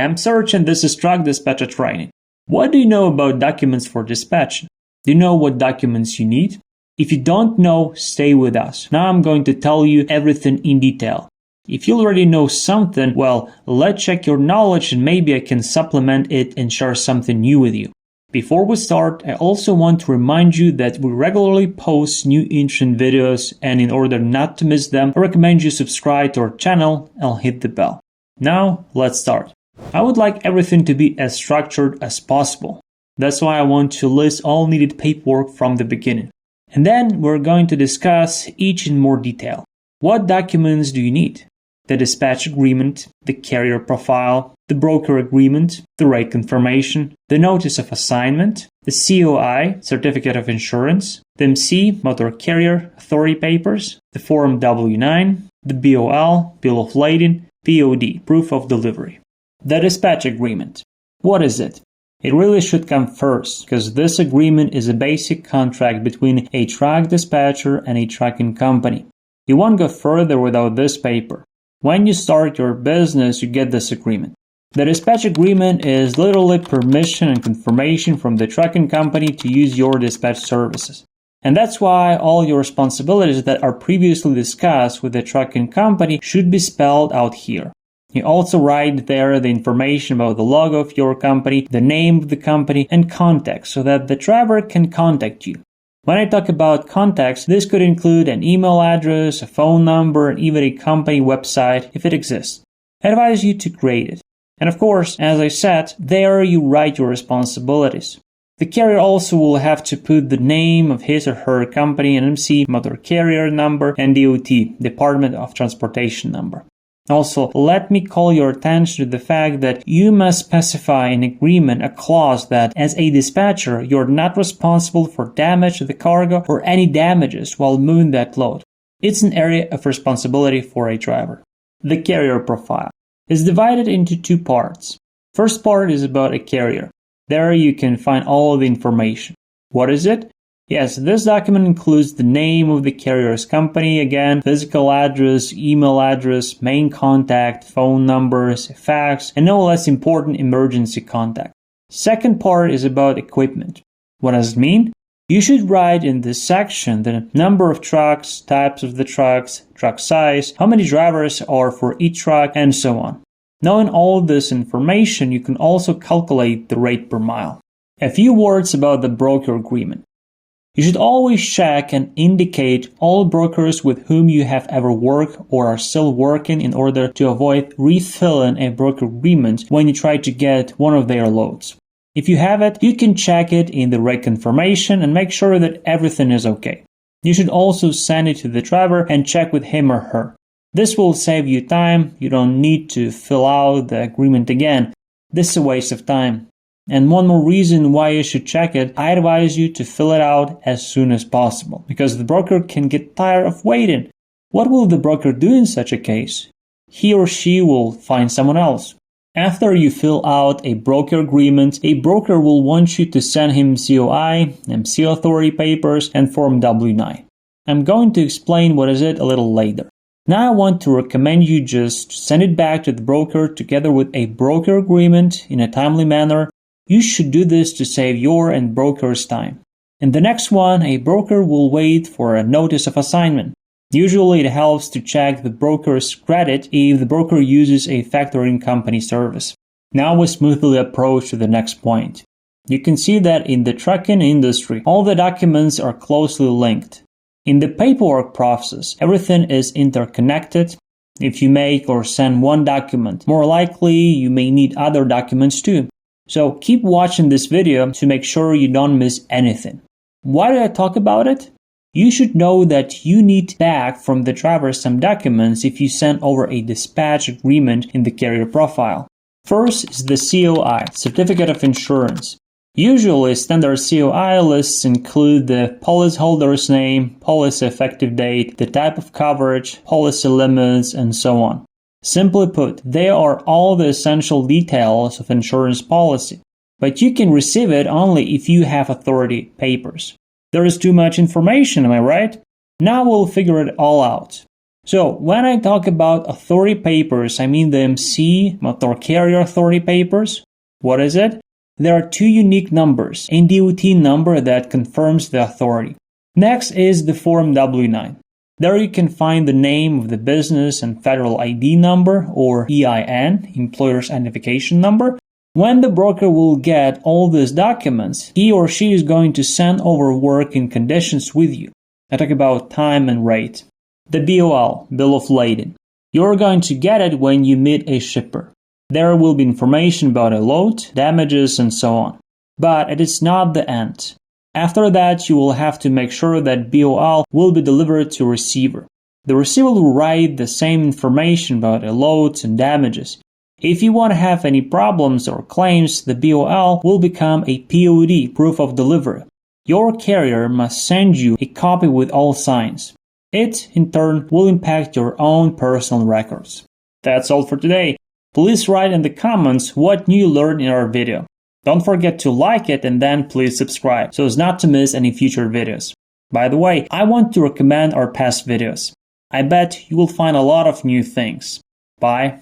I'm Serge and this is Truck Dispatcher Training. What do you know about documents for dispatch? Do you know what documents you need? If you don't know, stay with us. Now I'm going to tell you everything in detail. If you already know something, well, let's check your knowledge and maybe I can supplement it and share something new with you. Before we start, I also want to remind you that we regularly post new interesting videos, and in order not to miss them, I recommend you subscribe to our channel and hit the bell. Now, let's start. I would like everything to be as structured as possible. That's why I want to list all needed paperwork from the beginning. And then we're going to discuss each in more detail. What documents do you need? The dispatch agreement, the carrier profile, the broker agreement, the rate confirmation, the notice of assignment, the COI, certificate of insurance, the MC, motor carrier, authority papers, the Form W-9, the BOL, bill of lading, POD, proof of delivery. The dispatch agreement. What is it? It really should come first, because this agreement is a basic contract between a truck dispatcher and a trucking company. You won't go further without this paper. When you start your business, you get this agreement. The dispatch agreement is literally permission and confirmation from the trucking company to use your dispatch services. And that's why all your responsibilities that are previously discussed with the trucking company should be spelled out here. You also write there the information about the logo of your company, the name of the company, and contact so that the driver can contact you. When I talk about contacts, this could include an email address, a phone number, and even a company website if it exists. I advise you to create it. And of course, as I said, there you write your responsibilities. The carrier also will have to put the name of his or her company and MC, motor carrier number, and DOT, Department of Transportation number. Also, let me call your attention to the fact that you must specify in agreement a clause that, as a dispatcher, you're not responsible for damage to the cargo or any damages while moving that load. It's an area of responsibility for a driver. The carrier profile is divided into two parts. First part is about a carrier. There you can find all the information. What is it? Yes, this document includes the name of the carrier's company, again, physical address, email address, main contact, phone numbers, fax, and no less important, emergency contact. Second part is about equipment. What does it mean? You should write in this section the number of trucks, types of the trucks, truck size, how many drivers are for each truck, and so on. Knowing all this information, you can also calculate the rate per mile. A few words about the broker agreement. You should always check and indicate all brokers with whom you have ever worked or are still working in order to avoid refilling a broker agreement when you try to get one of their loads. If you have it, you can check it in the rate confirmation and make sure that everything is okay. You should also send it to the driver and check with him or her. This will save you time. You don't need to fill out the agreement again. This is a waste of time. And one more reason why you should check it, I advise you to fill it out as soon as possible, because the broker can get tired of waiting. What will the broker do in such a case? He or she will find someone else. After you fill out a broker agreement, a broker will want you to send him COI, MC authority papers, and Form W-9. I'm going to explain what is it a little later. Now I want to recommend you just send it back to the broker together with a broker agreement in a timely manner. You should do this to save your and broker's time. In the next one, a broker will wait for a notice of assignment. Usually it helps to check the broker's credit if the broker uses a factoring company service. Now we smoothly approach to the next point. You can see that in the trucking industry, all the documents are closely linked. In the paperwork process, everything is interconnected. If you make or send one document, more likely you may need other documents too. So keep watching this video to make sure you don't miss anything. Why did I talk about it? You should know that you need back from the driver some documents if you send over a dispatch agreement in the carrier profile. First is the COI, Certificate of Insurance. Usually, standard COI lists include the policyholder's name, policy effective date, the type of coverage, policy limits, and so on. Simply put, they are all the essential details of insurance policy, but you can receive it only if you have authority papers. There is too much information, am I right? Now we'll figure it all out. So when I talk about authority papers, I mean the MC, motor carrier authority papers. What is it? There are two unique numbers, a DOT number that confirms the authority. Next is the Form W-9. There you can find the name of the business and federal ID number, or EIN, Employer's Identification Number. When the broker will get all these documents, he or she is going to send over working conditions with you. I talk about time and rate. The BOL, Bill of Lading. You're going to get it when you meet a shipper. There will be information about a load, damages, and so on. But it is not the end. After that, you will have to make sure that BOL will be delivered to receiver. The receiver will write the same information about the loads and damages. If you want to have any problems or claims, the BOL will become a POD, proof of delivery. Your carrier must send you a copy with all signs. It, in turn, will impact your own personal records. That's all for today. Please write in the comments what new you learned in our video. Don't forget to like it and then please subscribe so as not to miss any future videos. By the way, I want to recommend our past videos. I bet you will find a lot of new things. Bye.